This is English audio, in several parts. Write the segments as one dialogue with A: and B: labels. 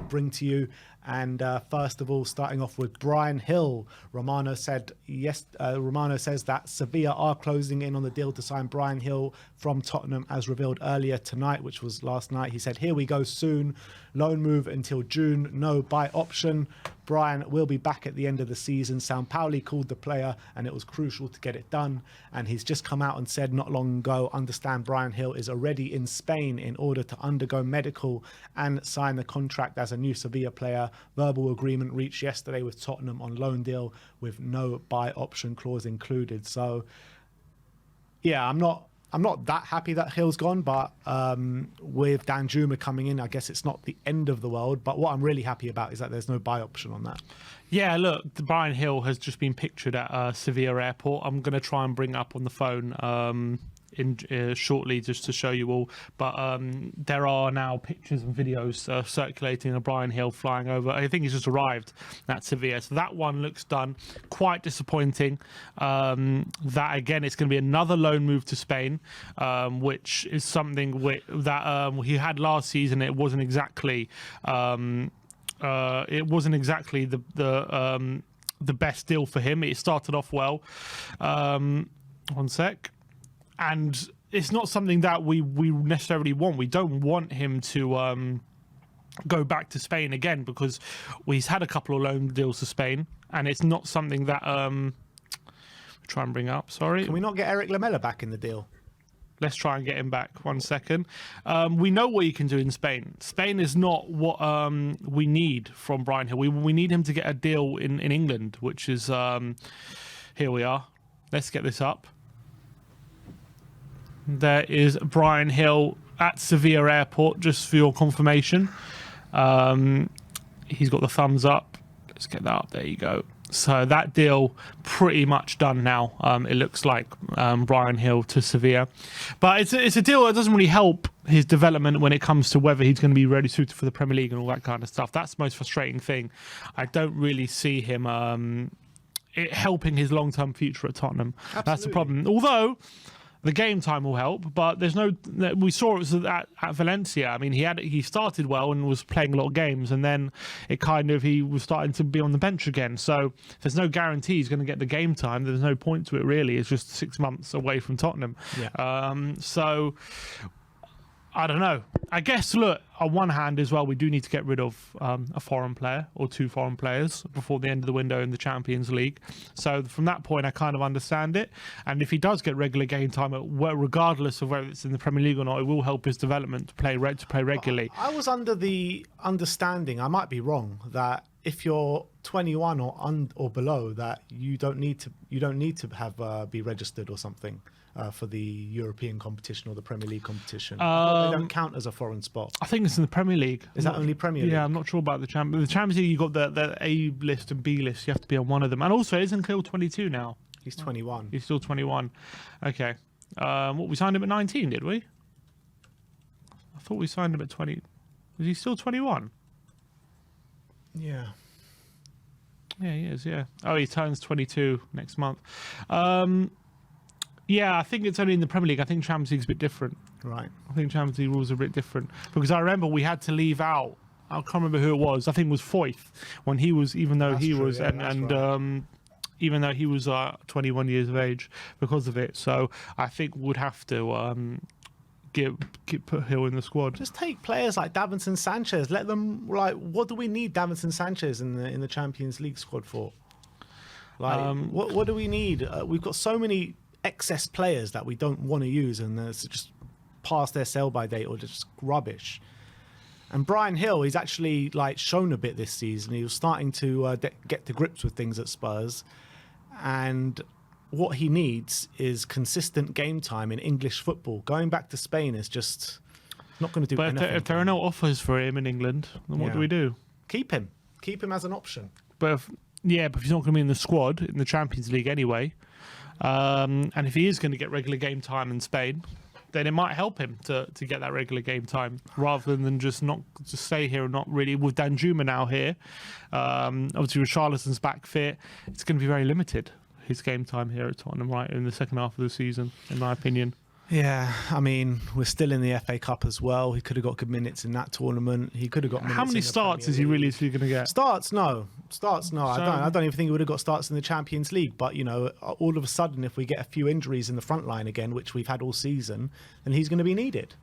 A: bring to you. And first of all, starting off with Bryan Gil. Romano says that Sevilla are closing in on the deal to sign Bryan Gil from Tottenham, as revealed earlier tonight, which was last night. He said, "Here we go soon. Loan move until June. No buy option. Bryan will be back at the end of the season. Sao Paulo called the player and it was crucial to get it done." And he's just come out and said not long ago, understand Bryan Gil is already in Spain in order to undergo medical and sign the contract as a new Sevilla player. Verbal agreement reached yesterday with Tottenham on loan deal with no buy option clause included. So, yeah, I'm not that happy that Gil's gone, but with Danjuma coming in, I guess it's not the end of the world. But what I'm really happy about is that there's no buy option on that.
B: Yeah, look, Bryan Gil has just been pictured at Sevilla airport. I'm going to try and bring up on the phone shortly just to show you all. But there are now pictures and videos circulating of Bryan Gil flying over. I think he's just arrived at Sevilla. So that one looks done. Quite disappointing. That, again, it's going to be another loan move to Spain, which is something that he had last season. It wasn't exactly... the best deal for him. It started off well. One sec. And it's not something that we necessarily want. We don't want him to go back to Spain again, because he's had a couple of loan deals to Spain, and it's not something that try and bring up. Sorry.
A: Can we not get Eric Lamela back in the deal?
B: Let's try and get him back. 1 second. We know what he can do in Spain. Spain is not what we need from Bryan Gil. We need him to get a deal in England, which is... here we are. Let's get this up. There is Bryan Gil at Sevilla airport, just for your confirmation. He's got the thumbs up. Let's get that up. There you go. So that deal pretty much done now. It looks like Bryan Gil to Sevilla, but it's a deal that doesn't really help his development when it comes to whether he's going to be really suited for the Premier League and all that kind of stuff. That's the most frustrating thing. I don't really see him it helping his long-term future at Tottenham. Absolutely. That's the problem. Although the game time will help, but there's no. We saw it at Valencia. I mean, he started well and was playing a lot of games, and then he was starting to be on the bench again. So there's no guarantee he's going to get the game time. There's no point to it really. It's just 6 months away from Tottenham. Yeah. So I don't know. I guess, look, on one hand as well, we do need to get rid of a foreign player or 2 foreign players before the end of the window in the Champions League. So from that point, I kind of understand it. And if he does get regular game time, regardless of whether it's in the Premier League or not, it will help his development to play regularly.
A: I was under the understanding, I might be wrong, that if you're 21 or below, that you don't need to have be registered or something. For the European competition or the Premier League competition. They don't count as a foreign spot.
B: I think it's in the Premier League.
A: Is that only Premier League?
B: Yeah, I'm not sure about the Champions League. You've got the A list and B list. You have to be on one of them. And also, isn't Gil 22 now?
A: He's 21.
B: He's still 21. Okay. We signed him at 19, did we? I thought we signed him at 20. Is he still 21?
A: Yeah.
B: Yeah, he is, yeah. Oh, he turns 22 next month. Yeah, I think it's only in the Premier League. I think Champions League's a bit different.
A: Right.
B: I think Champions League rules are a bit different. Because I remember we had to leave out, I can't remember who it was. I think it was Foyth, when he was, even though he was 21 years of age because of it. So I think we'd have to put Gil in the squad.
A: Just take players like Davinson Sanchez. Let them, what do we need Davinson Sanchez in the Champions League squad for? What do we need? We've got so many excess players that we don't want to use, and it's just past their sell-by date or just rubbish. And Bryan Gil, he's actually shown a bit this season. He was starting to get to grips with things at Spurs, and what he needs is consistent game time in English football. Going back to Spain is just not going to do anything.
B: But if there are no offers for him in England, then what do we do?
A: Keep him as an option.
B: But if he's not going to be in the squad in the Champions League anyway. And if he is going to get regular game time in Spain, then it might help him to get that regular game time rather than just stay here and not really. With Danjuma now here, obviously with Charlaton's back fit, it's going to be very limited, his game time here at Tottenham, right, in the second half of the season, in my opinion.
A: Yeah, I mean, we're still in the FA Cup as well. He could have got good minutes in that tournament. He could have got minutes.
B: How many
A: in the
B: starts
A: Premier
B: is he
A: League.
B: really going to get?
A: Starts, no. I don't even think he would have got starts in the Champions League. But, you know, all of a sudden, if we get a few injuries in the front line again, which we've had all season, then he's going to be needed.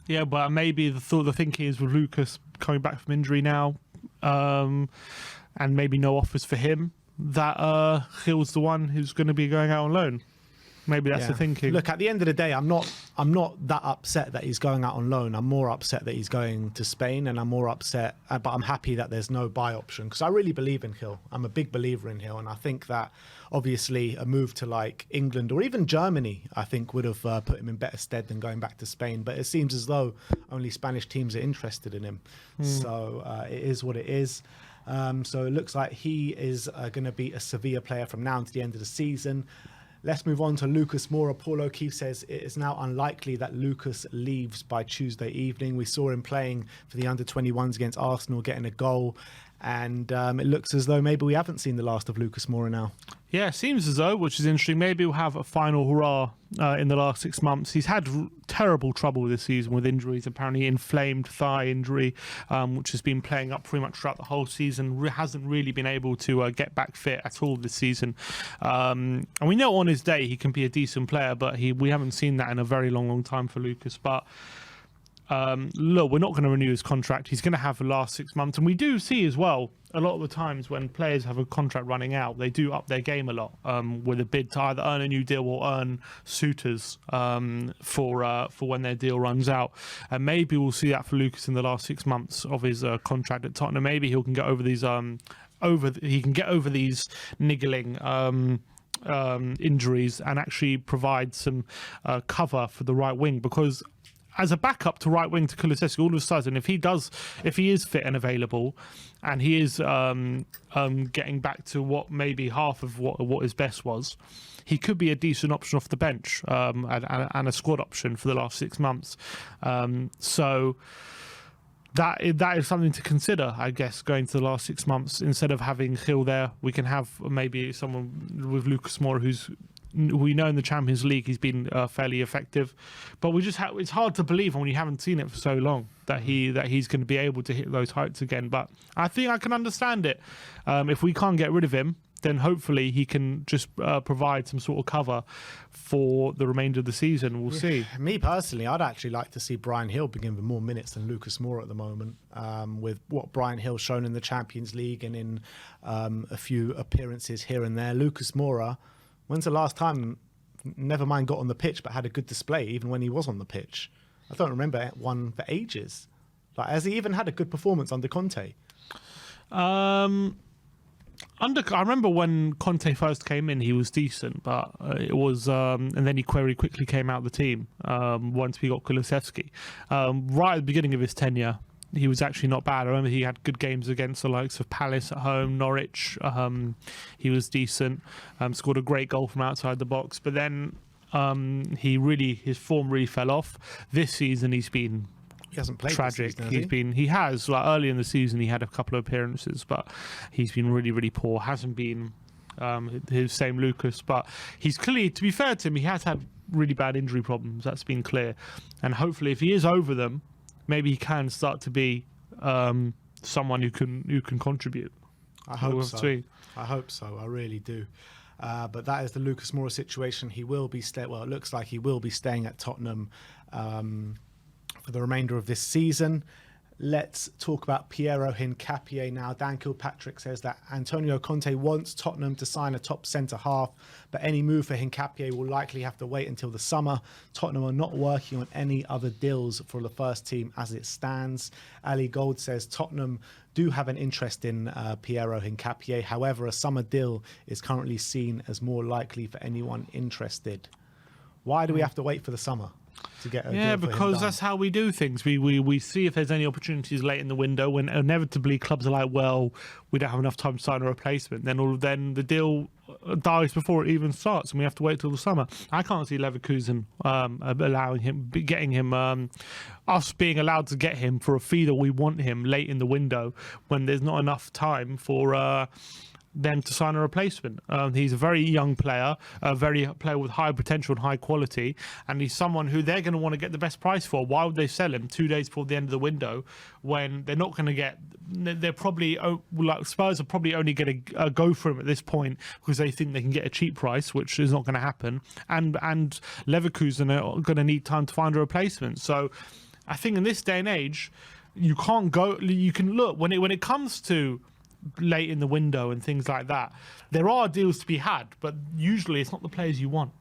B: Yeah, but maybe the thinking is with Lucas coming back from injury now, and maybe no offers for him, that Gil's the one who's going to be going out on loan. Maybe that's the thinking.
A: Look, at the end of the day, I'm not that upset that he's going out on loan. I'm more upset that he's going to Spain, and I'm more upset, but I'm happy that there's no buy option because I really believe in Gil. I'm a big believer in Gil, and I think that obviously a move to like England or even Germany, I think would have put him in better stead than going back to Spain. But it seems as though only Spanish teams are interested in him. So it is what it is. So it looks like he is going to be a Sevilla player from now until the end of the season. Let's move on to Lucas Moura. Paul O'Keefe says it is now unlikely that Lucas leaves by Tuesday evening. We saw him playing for the under-21s against Arsenal, getting a goal. And it looks as though maybe we haven't seen the last of Lucas Moura now.
B: Yeah, seems as though, which is interesting. Maybe we'll have a final hurrah in the last 6 months. He's had terrible trouble this season with injuries. Apparently inflamed thigh injury, which has been playing up pretty much throughout the whole season. Hasn't really been able to get back fit at all this season. And we know on his day he can be a decent player, but we haven't seen that in a very long time for Lucas. But look, we're not going to renew his contract. He's going to have the last 6 months. And we do see as well, a lot of the times when players have a contract running out, they do up their game a lot with a bid to either earn a new deal or earn suitors for when their deal runs out. And maybe we'll see that for Lucas in the last 6 months of his contract at Tottenham. Maybe he can get over these niggling injuries and actually provide some cover for the right wing, because as a backup to right wing to Kulusevski, all of a sudden, if he is fit and available, and he is getting back to what maybe half of what his best was, he could be a decent option off the bench and a squad option for the last 6 months. So that is something to consider, I guess, going to the last 6 months. Instead of having Gil there, we can have maybe someone with Lucas Moura who's. We know in the Champions League he's been fairly effective, but we just it's hard to believe when you haven't seen it for so long that he's going to be able to hit those heights again. But I think I can understand it. If we can't get rid of him, then hopefully he can just provide some sort of cover for the remainder of the season. We'll see.
A: Me personally, I'd actually like to see Bryan Gil begin with more minutes than Lucas Moura at the moment. With what Bryan Gil's shown in the Champions League and in a few appearances here and there, Lucas Moura. When's the last time, never mind got on the pitch, but had a good display even when he was on the pitch? I don't remember one for ages. Like, has he even had a good performance under Conte?
B: I remember when Conte first came in, he was decent, but it was, and then he very quickly came out of the team once we got Kulusevski. Right at the beginning of his tenure, he was actually not bad. I remember he had good games against the likes of Palace at home, Norwich. He was decent, scored a great goal from outside the box. But then his form really fell off. This season he hasn't played tragic. This season, has he? Like early in the season he had a couple of appearances, but he's been really poor. Hasn't been his same Lucas, but he's clearly, to be fair to him, he has had really bad injury problems. That's been clear, and hopefully if he is over them, maybe he can start to be someone who can contribute.
A: I hope so. I hope so. I really do. But that is the Lucas Moura situation. He will be it looks like he will be staying at Tottenham for the remainder of this season. Let's talk about Piero Hincapie now. Dan Kilpatrick says that Antonio Conte wants Tottenham to sign a top centre-half, but any move for Hincapie will likely have to wait until the summer. Tottenham are not working on any other deals for the first team as it stands. Ali Gold says Tottenham do have an interest in Piero Hincapie. However, a summer deal is currently seen as more likely for anyone interested. Why do we have to wait for the summer to get a deal for him
B: because
A: done?
B: that's how we do things. We see if there's any opportunities late in the window, when inevitably clubs are like, well, we don't have enough time to sign a replacement. Then the deal dies before it even starts, and we have to wait till the summer. I can't see Leverkusen us being allowed to get him for a fee that we want him late in the window, when there's not enough time for them to sign a replacement. He's a very young player, a player with high potential and high quality, and he's someone who they're going to want to get the best price for. Why would they sell him 2 days before the end of the window when they're not going to get? They're probably like Spurs are probably only going to go for him at this point because they think they can get a cheap price, which is not going to happen. And Leverkusen are going to need time to find a replacement. So I think in this day and age, you can't go. You can look when it comes to late in the window and things like that, there are deals to be had, but usually it's not the players you want.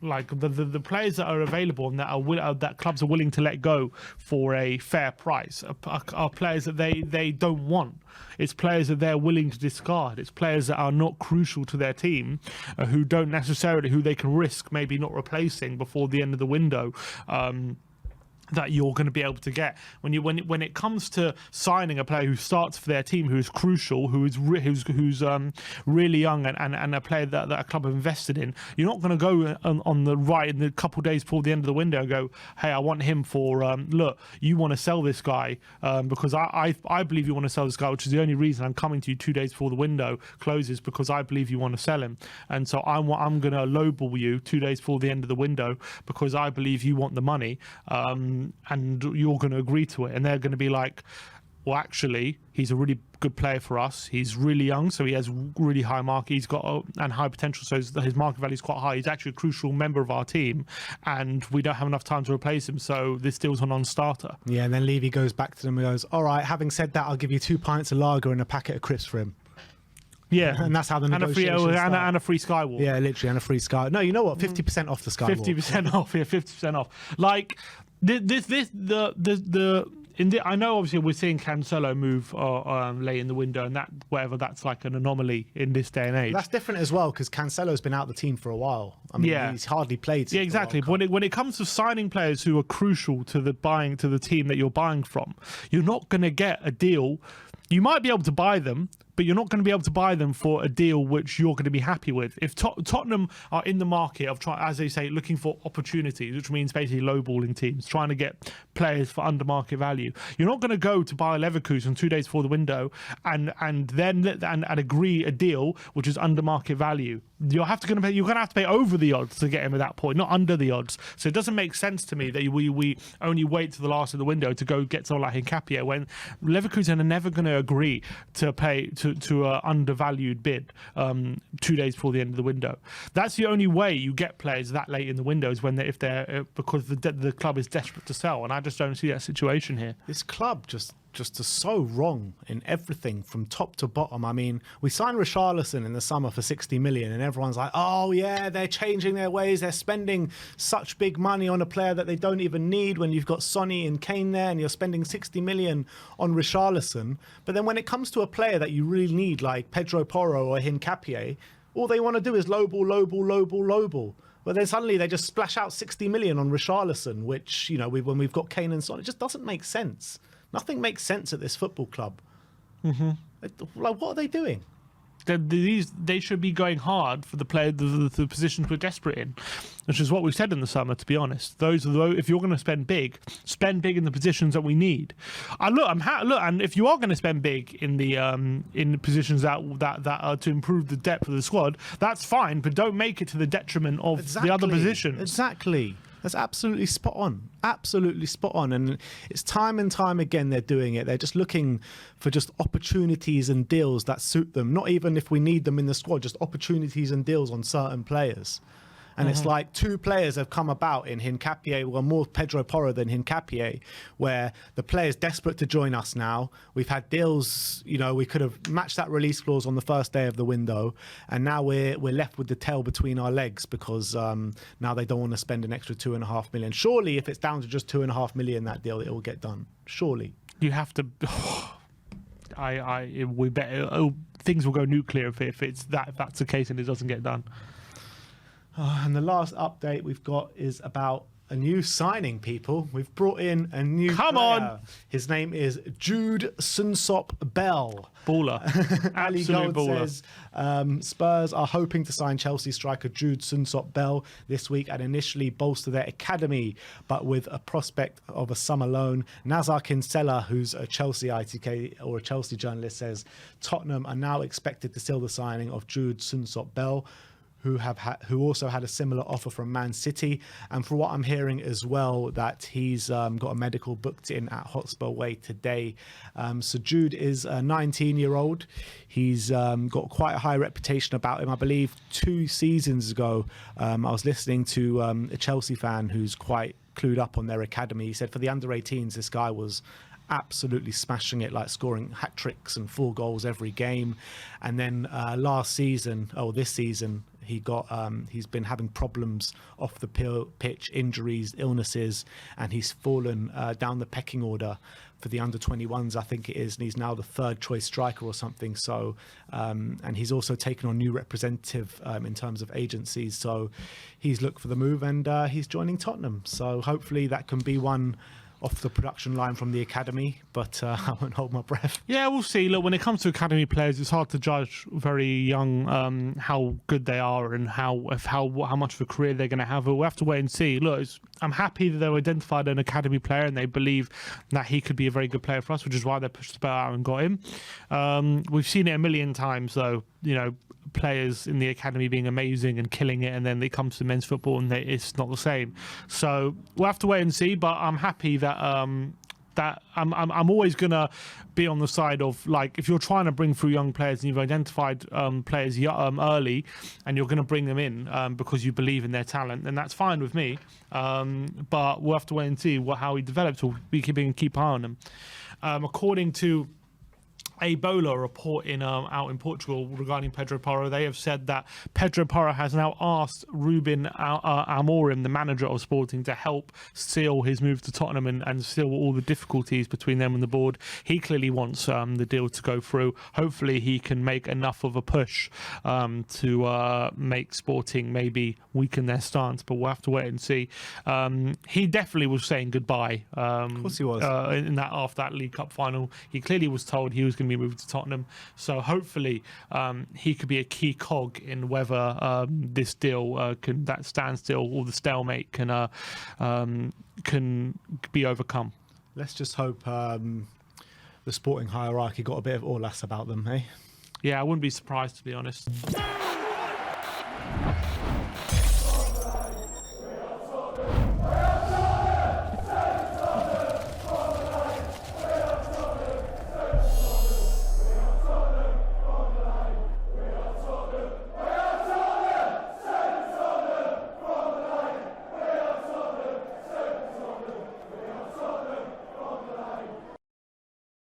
B: Like the players that are available and that clubs are willing to let go for a fair price are players that they don't want. It's players that they're willing to discard. It's players that are not crucial to their team, who they can risk maybe not replacing before the end of the window. That you're going to be able to get when it comes to signing a player who starts for their team, who is crucial, who's really young and a player that a club have invested in. You're not going to go on the right in the couple of days before the end of the window and go, hey, I want him for look, you want to sell this guy because I believe you want to sell this guy, which is the only reason I'm coming to you 2 days before the window closes, because I believe you want to sell him, and so I'm going to lowball you 2 days before the end of the window because I believe you want the money. And you're going to agree to it, and they're going to be like, well, actually, he's a really good player for us. He's really young, so he has really high market. He's got and high potential, so his market value is quite high. He's actually a crucial member of our team, and we don't have enough time to replace him, so this deal's a non-starter.
A: Yeah, and then Levy goes back to them and goes, all right, having said that, I'll give you 2 pints of lager and a packet of crisps for him.
B: Yeah,
A: and that's how the negotiations start.
B: And a free Skywalk.
A: Yeah, literally, and a free Sky. No, you know what? 50% off the Skywalk.
B: 50% off. Yeah, 50% off. Like I know obviously we're seeing Cancelo move late in the window, and that's like an anomaly in this day and age.
A: That's different as well because Cancelo's been out the team for a while. I mean, he's hardly played.
B: Yeah, exactly. But when it comes to signing players who are crucial to the team that you're buying from, you're not going to get a deal. You might be able to buy them, but you're not going to be able to buy them for a deal which you're going to be happy with. If Tottenham are in the market of as they say, looking for opportunities, which means basically lowballing teams, trying to get players for under market value, you're not going to go to buy Leverkusen 2 days before the window and agree a deal which is under market value. You're going to have to pay over the odds to get him at that point, not under the odds. So it doesn't make sense to me that we only wait to the last of the window to go get someone like Hincapie when Leverkusen are never going to agree to pay to an undervalued bid 2 days before the end of the window. That's the only way you get players that late in the window is because the club is desperate to sell, and I just don't see that situation here.
A: This club just is so wrong in everything from top to bottom. I mean, we signed Richarlison in the summer for 60 million and everyone's like, oh yeah, they're changing their ways. They're spending such big money on a player that they don't even need when you've got Sonny and Kane there and you're spending 60 million on Richarlison. But then when it comes to a player that you really need, like Pedro Porro or Hincapie, all they want to do is lowball. But then suddenly they just splash out 60 million on Richarlison, which, when we've got Kane and Son, it just doesn't make sense. Nothing makes sense at this football club. Mm-hmm. Like, what are they doing?
B: They should be going hard for the positions we're desperate in, which is what we said in the summer. To be honest, if you're going to spend big in the positions that we need. And if you are going to spend big in the positions that are to improve the depth of the squad, that's fine, but don't make it to the detriment of the other positions.
A: Exactly. That's absolutely spot on. Absolutely spot on. And it's time and time again they're doing it. They're just looking for just opportunities and deals that suit them. Not even if we need them in the squad, just opportunities and deals on certain players. And it's like 2 players have come about in Hincapie, well, more Pedro Porro than Hincapie, where the player's desperate to join us now. We've had deals, we could have matched that release clause on the first day of the window, and now we're left with the tail between our legs because now they don't want to spend an extra 2.5 million. Surely, if it's down to just 2.5 million, that deal, it will get done. Surely.
B: You have to... things will go nuclear if that's the case and it doesn't get done.
A: And the last update we've got is about a new signing, people. We've brought in a new
B: Come
A: player.
B: on.
A: His name is Jude Sunsop Bell.
B: Baller.
A: Ali
B: Absolute
A: Gold
B: baller.
A: says Spurs are hoping to sign Chelsea striker Jude Sunsop Bell this week and initially bolster their academy, but with a prospect of a summer loan. Nazar Kinsella, who's a Chelsea ITK or a Chelsea journalist, says Tottenham are now expected to seal the signing of Jude Sunsop Bell, who also had a similar offer from Man City. And for what I'm hearing as well, that he's got a medical booked in at Hotspur Way today. So Jude is a 19-year-old. He's got quite a high reputation about him. I believe 2 seasons ago, I was listening to a Chelsea fan who's quite clued up on their academy. He said for the under-18s, this guy was absolutely smashing it, like scoring hat tricks and 4 goals every game. And then this season, he's been having problems off the pitch, injuries, illnesses, and he's fallen down the pecking order for the under-21s, I think it is, and he's now the 3rd choice striker or something. So, and he's also taken on new representative in terms of agencies. So he's looked for the move, and he's joining Tottenham. So hopefully that can be one off the production line from the academy, but I won't hold my breath.
B: Yeah, we'll see. Look, when it comes to academy players, it's hard to judge very young how good they are and how much of a career they're going to have. But we'll have to wait and see. Look, I'm happy that they've identified an academy player and they believe that he could be a very good player for us, which is why they pushed the bell out and got him. We've seen it a million times, though. You know, players in the academy being amazing and killing it, and then it comes to men's football and it's not the same. So we'll have to wait and see. But I'm happy that that I'm always gonna be on the side of, like, if you're trying to bring through young players and you've identified players early and you're going to bring them in because you believe in their talent, then that's fine with me. But we'll have to wait and see how he develops. We'll be keeping eye on him. According to a Bola report out in Portugal regarding Pedro Porro, they have said that Pedro Porro has now asked Ruben Amorim, the manager of Sporting, to help seal his move to Tottenham and seal all the difficulties between them and the board. He clearly wants the deal to go through. Hopefully he can make enough of a push to make Sporting maybe weaken their stance, but we'll have to wait and see. He definitely was saying goodbye.
A: Of course he was.
B: After that League Cup final, he clearly was told he was going to be moved to Tottenham. So hopefully he could be a key cog in whether this deal that standstill or the stalemate can be overcome.
A: Let's just hope the Sporting hierarchy got a bit of all us about them, eh?
B: Yeah, I wouldn't be surprised, to be honest.